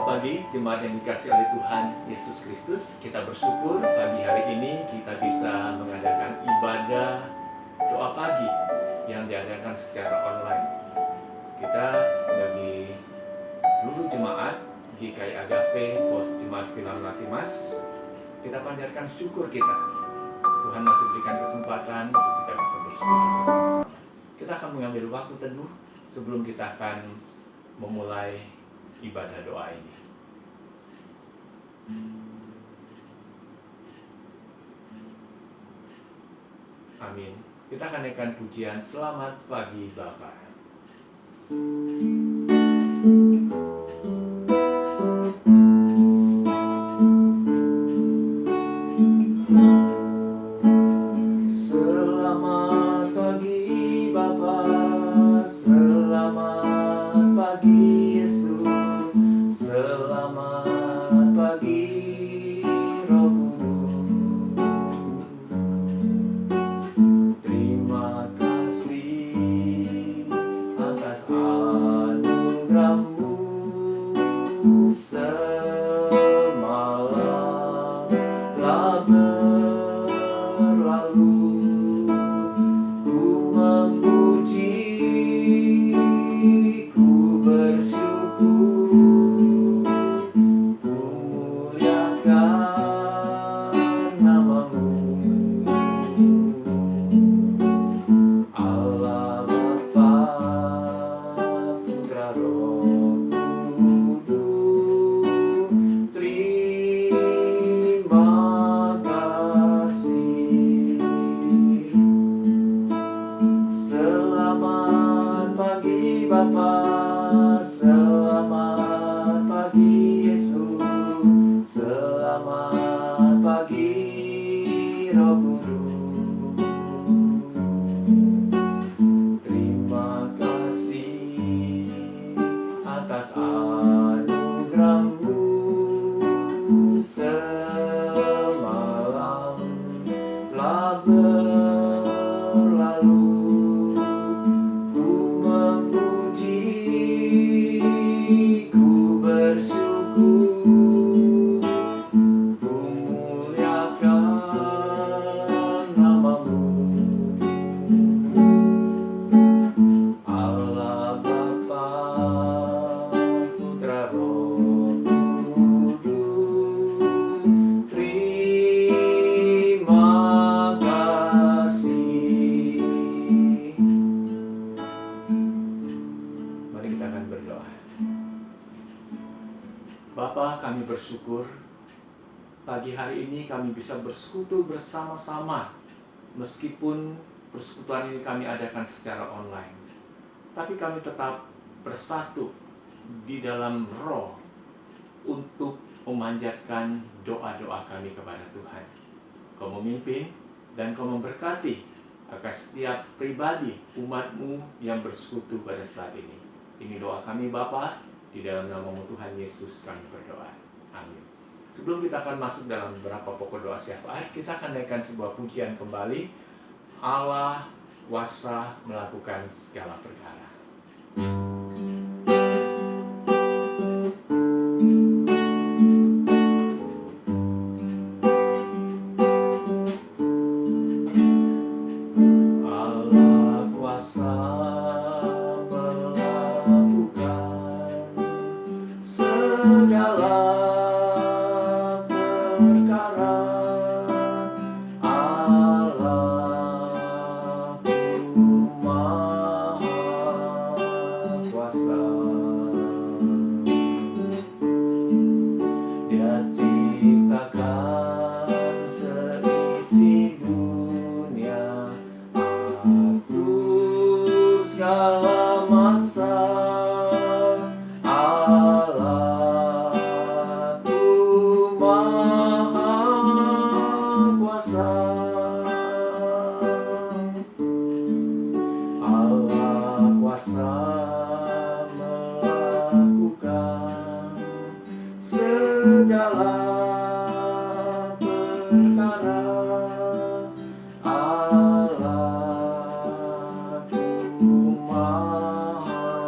pagi, jemaat yang dikasihi oleh Tuhan Yesus Kristus. Kita bersyukur pagi hari ini kita bisa mengadakan ibadah doa pagi yang diadakan secara online. Kita sebagai seluruh jemaat GKI Agape Pos Jemaat Pilar Latimas, kita panjatkan syukur kita. Tuhan masih berikan kesempatan untuk kita bisa bersyukur bersama-sama. Kita akan mengambil waktu teduh sebelum kita akan memulai ibadah doa ini. Amin. Kita akan naikkan pujian Selamat Pagi Bapa. Selamat pagi Bapa, selamat pagi Yesus, selamat pagi Roh Kudus. Terima kasih atas anugerah-Mu semalam telah berlalu. Ku memuji, ku bersyukur, ku muliakan nama-Mu. Allah Bapa, Putra Roh Kudus, terima kasih. Selamat pagi Bapa, selamat pagi Yesus, selamat pagi Roh Kudus. Terima kasih atas anugerah-Mu semalam telah berlalu. Ku memuji, ku bersyukur, ku muliakan nama-Mu. Allah Bapa, Putra Roh Kudus, terima kasih. Mari kita akan berdoa. Bapa, kami bersyukur pagi hari ini kami bisa bersekutu bersama-sama. Meskipun persekutuan ini kami adakan secara online, tapi kami tetap bersatu di dalam roh untuk memanjatkan doa-doa kami kepada Tuhan. Kau memimpin dan Kau memberkati akan setiap pribadi umat-Mu yang bersekutu pada saat ini. Ini doa kami Bapa, di dalam nama-Mu Tuhan Yesus kami berdoa. Amin. Sebelum kita akan masuk dalam beberapa pokok doa syafaat, kita akan naikkan sebuah pujian kembali. Allah kuasa melakukan segala perkara. Allah kuasa melakukan segala perkara. Allah-Ku Maha Kuasa. Dia ciptakan seisi dunia, atur segala masa. Allah-Ku Maha Kuasa. Allah kuasa melakukan segala perkara. Allah-Ku Maha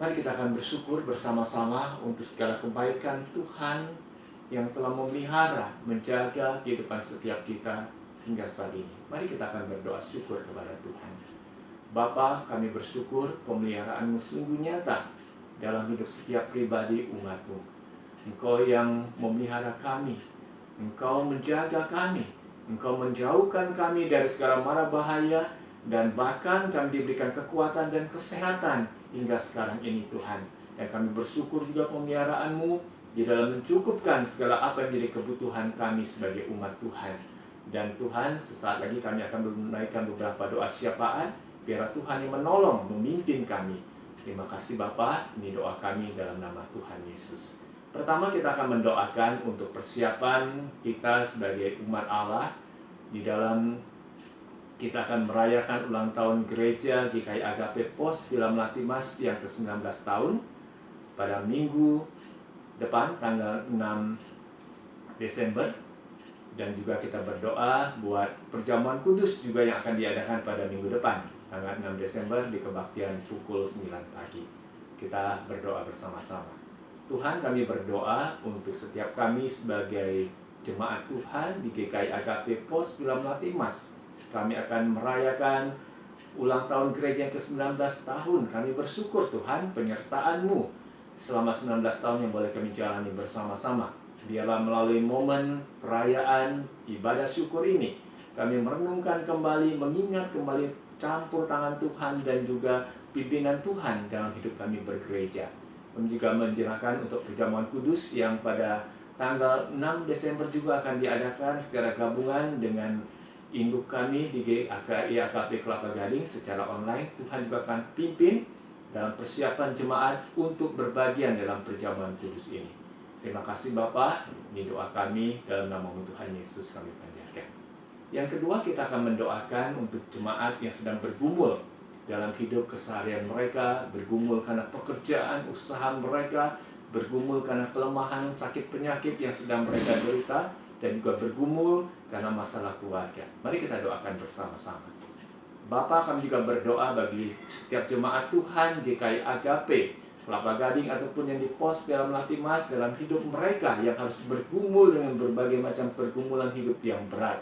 Mari kita akan bersyukur bersama-sama untuk segala kebaikan Tuhan yang telah memelihara, menjaga kehidupan setiap kita hingga saat ini. Mari kita akan berdoa syukur kepada Tuhan. Bapa, kami bersyukur pemeliharaan-Mu sungguh nyata dalam hidup setiap pribadi umat-Mu. Engkau yang memelihara kami, Engkau menjaga kami, Engkau menjauhkan kami dari segala mara bahaya, dan bahkan kami diberikan kekuatan dan kesehatan hingga sekarang ini Tuhan. Dan kami bersyukur juga pemeliharaan-Mu di dalam mencukupkan segala apa yang menjadi kebutuhan kami sebagai umat Tuhan. Dan Tuhan, sesaat lagi kami akan menaikkan beberapa doa syafaat, biarlah Tuhan yang menolong, memimpin kami. Terima kasih Bapa, ini doa kami dalam nama Tuhan Yesus. Pertama kita akan mendoakan untuk persiapan kita sebagai umat Allah di dalam kita akan merayakan ulang tahun gereja GKI Agape Pos Villa Melati Mas yang ke-19 tahun pada minggu depan tanggal 6 Desember. Dan juga kita berdoa buat perjamuan kudus juga yang akan diadakan pada minggu depan tanggal 6 Desember di kebaktian pukul 9 pagi. Kita berdoa bersama-sama. Tuhan, kami berdoa untuk setiap kami sebagai jemaat Tuhan di GKI Agape Pos Villa Melati Mas. Kami akan merayakan ulang tahun gereja yang ke-19 tahun. Kami bersyukur Tuhan penyertaan-Mu selama 19 tahun yang boleh kami jalani bersama-sama. Biarlah melalui momen perayaan ibadah syukur ini, kami merenungkan kembali, mengingat kembali campur tangan Tuhan dan juga pimpinan Tuhan dalam hidup kami bergereja. Kami juga menjerahkan untuk perjamuan kudus yang pada tanggal 6 Desember juga akan diadakan secara gabungan dengan induk kami di GKI AKP Kelapa Gading secara online. Tuhan juga akan pimpin dalam persiapan jemaat untuk berbagian dalam perjamuan kudus ini. Terima kasih Bapa, ini doa kami dalam nama Tuhan Yesus kami panjatkan. Yang kedua, kita akan mendoakan untuk jemaat yang sedang bergumul dalam hidup keseharian mereka, bergumul karena pekerjaan, usaha mereka, bergumul karena kelemahan, sakit penyakit yang sedang mereka derita, dan juga bergumul karena masalah keluarga. Mari kita doakan bersama-sama. Bapa, kami juga berdoa bagi setiap jemaat Tuhan GKI Agape Kelapa Gading ataupun yang di Pos Villa Melati Mas dalam hidup mereka yang harus bergumul dengan berbagai macam pergumulan hidup yang berat.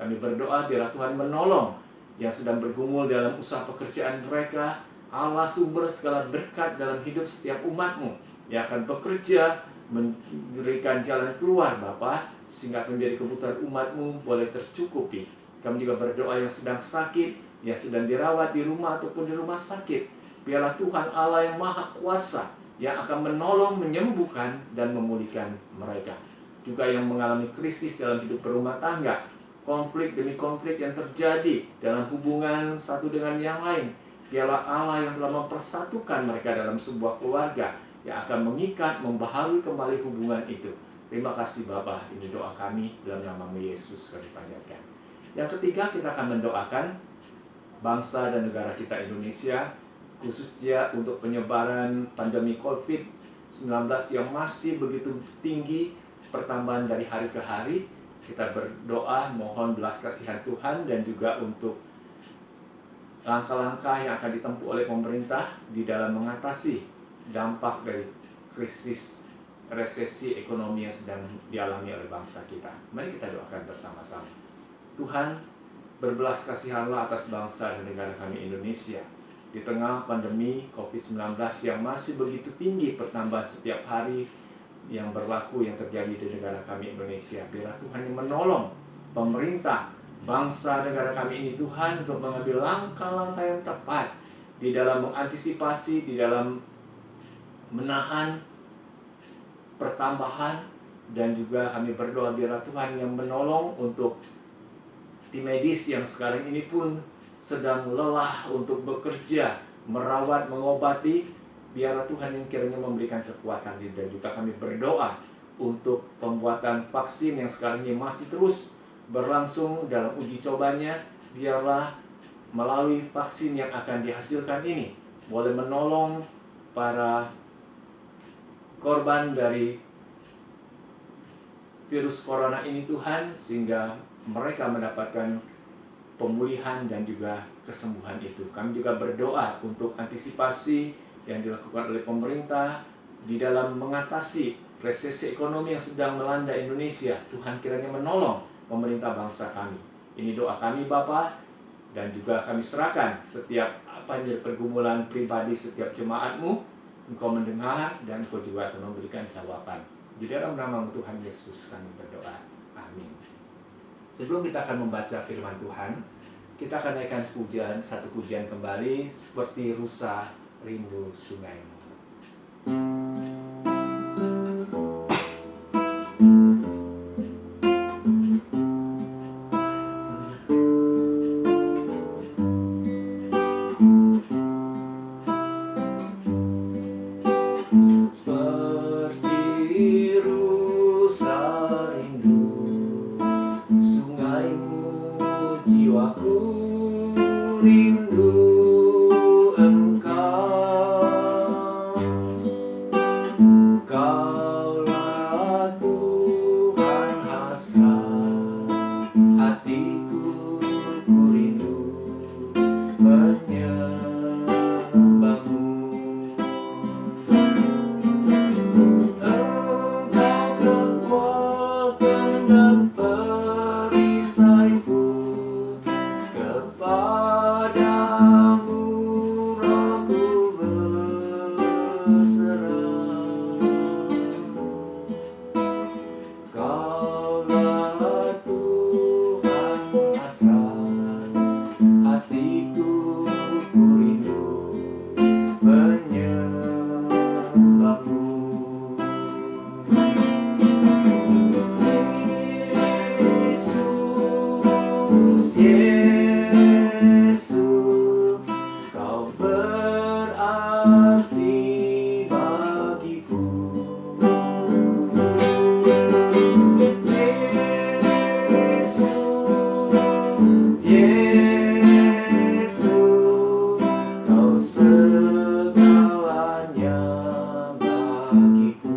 Kami berdoa biarlah Tuhan menolong yang sedang bergumul dalam usaha pekerjaan mereka. Allah sumber segala berkat dalam hidup setiap umat-Mu yang akan bekerja memberikan jalan keluar Bapa, sehingga menjadi kebutuhan umat-Mu boleh tercukupi. Kami juga berdoa yang sedang sakit, yang sedang dirawat di rumah ataupun di rumah sakit. Biarlah Tuhan Allah yang Maha Kuasa yang akan menolong, menyembuhkan, dan memulihkan mereka. Juga yang mengalami krisis dalam hidup berumah tangga, konflik demi konflik yang terjadi dalam hubungan satu dengan yang lain. Biarlah Allah yang telah mempersatukan mereka dalam sebuah keluarga yang akan mengikat, membaharui kembali hubungan itu. Terima kasih Bapa, ini doa kami dalam nama Yesus kami panjatkan. Yang ketiga, kita akan mendoakan bangsa dan negara kita Indonesia, khususnya untuk penyebaran pandemi COVID-19 yang masih begitu tinggi, pertambahan dari hari ke hari. Kita berdoa mohon belas kasihan Tuhan dan juga untuk langkah-langkah yang akan ditempuh oleh pemerintah di dalam mengatasi dampak dari krisis resesi ekonomi yang sedang dialami oleh bangsa kita. Mari kita doakan bersama-sama. Tuhan, berbelas kasihanlah atas bangsa dan negara kami Indonesia. Di tengah pandemi COVID-19 yang masih begitu tinggi pertambahan setiap hari yang berlaku yang terjadi di negara kami Indonesia. Biarlah Tuhan yang menolong pemerintah, bangsa negara kami ini Tuhan untuk mengambil langkah-langkah yang tepat di dalam mengantisipasi, di dalam menahan pertambahan, dan juga kami berdoa biarlah Tuhan yang menolong untuk tim medis yang sekarang ini pun sedang lelah untuk bekerja, merawat, mengobati. Biarlah Tuhan yang kiranya memberikan kekuatan. Dan juga kami berdoa untuk pembuatan vaksin yang sekarang ini masih terus berlangsung dalam uji cobanya. Biarlah melalui vaksin yang akan dihasilkan ini boleh menolong para korban dari virus corona ini Tuhan, sehingga mereka mendapatkan pemulihan dan juga kesembuhan itu. Kami juga berdoa untuk antisipasi yang dilakukan oleh pemerintah di dalam mengatasi resesi ekonomi yang sedang melanda Indonesia. Tuhan kiranya menolong pemerintah bangsa kami. Ini doa kami Bapa, dan juga kami serahkan setiap apa yang jadi pergumulan pribadi setiap jemaat-Mu. Engkau mendengar dan Engkau juga akan memberikan jawaban. Di dalam nama Tuhan Yesus kami berdoa. Amin. Sebelum kita akan membaca firman Tuhan, kita akan naikkan satu pujian kembali, seperti rusa rindu sungaimu. Seperti rusa rindu sungaimu, jiwaku rindu Engkau. Kaulah Tuhan hasrat hatiku, ku rindu menyembahmu. Engkau kekuatan dan perisaiku, kepadamu rohku berserah. Kaulah Tuhan hasrat hatiku, ku rindu menyembahmu. Yesus, Yesus, Kau berarti bagiku. Yesus, Yesus, Kau segalanya bagiku.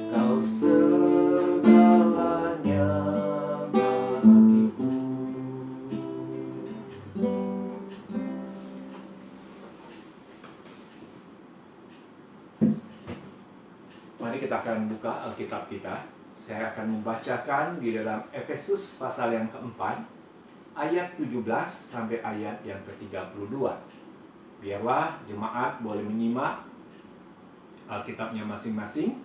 Kau segalanya bagiku. Mari kita akan buka Alkitab kita. Saya akan membacakan di dalam Efesus pasal yang keempat, ayat 17 sampai ayat yang ke-32. Biarlah jemaat boleh menyimak Alkitabnya masing-masing,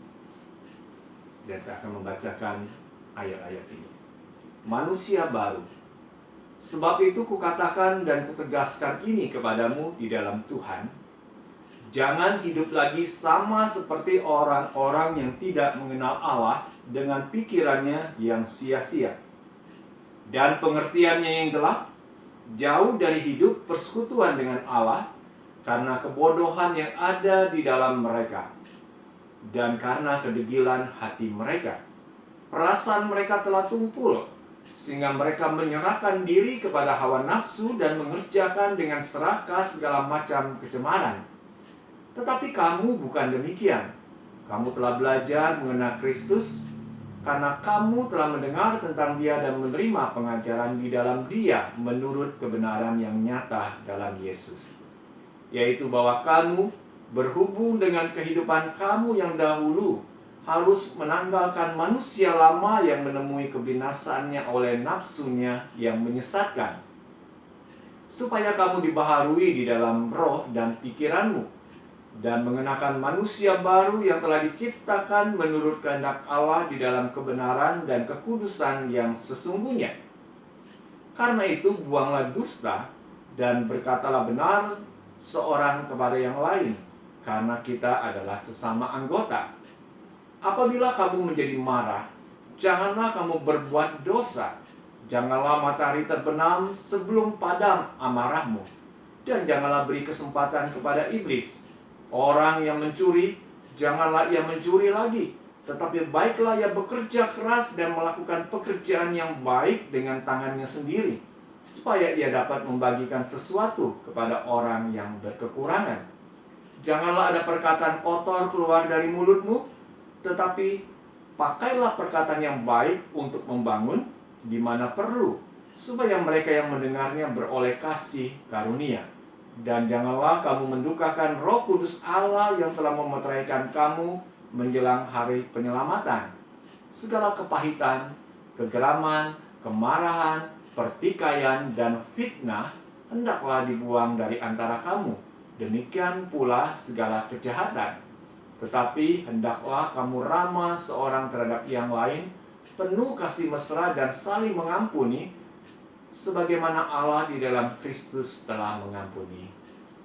dan saya akan membacakan ayat-ayat ini. Manusia baru. Sebab itu kukatakan dan kutegaskan ini kepadamu di dalam Tuhan, jangan hidup lagi sama seperti orang-orang yang tidak mengenal Allah dengan pikirannya yang sia-sia dan pengertiannya yang gelap, jauh dari hidup persekutuan dengan Allah karena kebodohan yang ada di dalam mereka dan karena kedegilan hati mereka. Perasaan mereka telah tumpul sehingga mereka menyerahkan diri kepada hawa nafsu dan mengerjakan dengan serakah segala macam kecemaran. Tetapi kamu bukan demikian. Kamu telah belajar mengenal Kristus karena kamu telah mendengar tentang Dia dan menerima pengajaran di dalam Dia menurut kebenaran yang nyata dalam Yesus, yaitu bahwa kamu berhubung dengan kehidupan kamu yang dahulu harus menanggalkan manusia lama yang menemui kebinasaannya oleh nafsunya yang menyesatkan, supaya kamu dibaharui di dalam roh dan pikiranmu, dan mengenakan manusia baru yang telah diciptakan menurut kehendak Allah di dalam kebenaran dan kekudusan yang sesungguhnya. Karena itu buanglah dusta dan berkatalah benar seorang kepada yang lain, karena kita adalah sesama anggota. Apabila kamu menjadi marah, janganlah kamu berbuat dosa. Janganlah matahari terbenam sebelum padam amarahmu, dan janganlah beri kesempatan kepada iblis. Orang yang mencuri, janganlah ia mencuri lagi, tetapi baiklah ia bekerja keras dan melakukan pekerjaan yang baik dengan tangannya sendiri, supaya ia dapat membagikan sesuatu kepada orang yang berkekurangan. Janganlah ada perkataan kotor keluar dari mulutmu, tetapi pakailah perkataan yang baik untuk membangun di mana perlu, supaya mereka yang mendengarnya beroleh kasih karunia. Dan janganlah kamu mendukakan Roh Kudus Allah yang telah memeteraikan kamu menjelang hari penyelamatan. Segala kepahitan, kegeraman, kemarahan, pertikaian, dan fitnah hendaklah dibuang dari antara kamu. Demikian pula segala kejahatan. Tetapi hendaklah kamu ramah seorang terhadap yang lain, penuh kasih mesra dan saling mengampuni, sebagaimana Allah di dalam Kristus telah mengampuni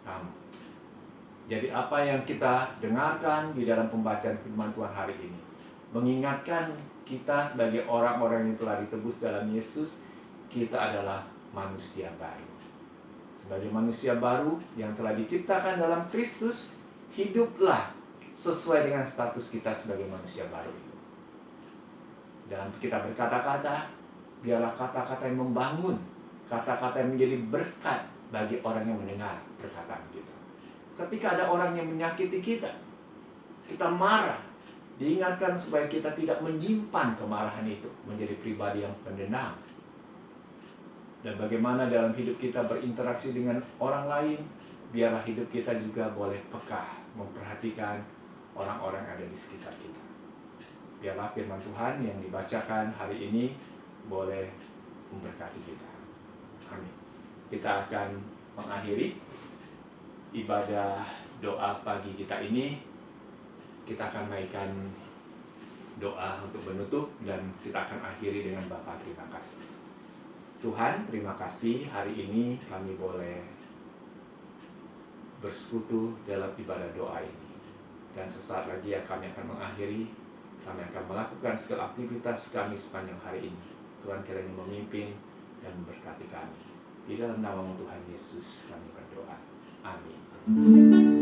kamu. Jadi apa yang kita dengarkan di dalam pembacaan firman Tuhan hari ini mengingatkan kita sebagai orang-orang yang telah ditebus dalam Yesus, kita adalah manusia baru. Sebagai manusia baru yang telah diciptakan dalam Kristus, hiduplah sesuai dengan status kita sebagai manusia baru itu. Dalam kita berkata-kata, biarlah kata-kata yang membangun, kata-kata yang menjadi berkat bagi orang yang mendengar perkataan kita. Ketika ada orang yang menyakiti kita, kita marah, diingatkan supaya kita tidak menyimpan kemarahan itu menjadi pribadi yang pendendam. Dan bagaimana dalam hidup kita berinteraksi dengan orang lain, biarlah hidup kita juga boleh peka memperhatikan orang-orang yang ada di sekitar kita. Biarlah firman Tuhan yang dibacakan hari ini boleh memberkati kita. Amin. Kita akan mengakhiri ibadah doa pagi kita ini. Kita akan naikkan doa untuk menutup dan kita akan akhiri dengan Bapa terima kasih. Tuhan, terima kasih hari ini kami boleh bersekutu dalam ibadah doa ini. Dan sesaat lagi kami akan mengakhiri, kami akan melakukan segala aktivitas kami sepanjang hari ini. Tuhan kiranya memimpin dan memberkati kami. Di dalam nama Tuhan Yesus kami berdoa. Amin.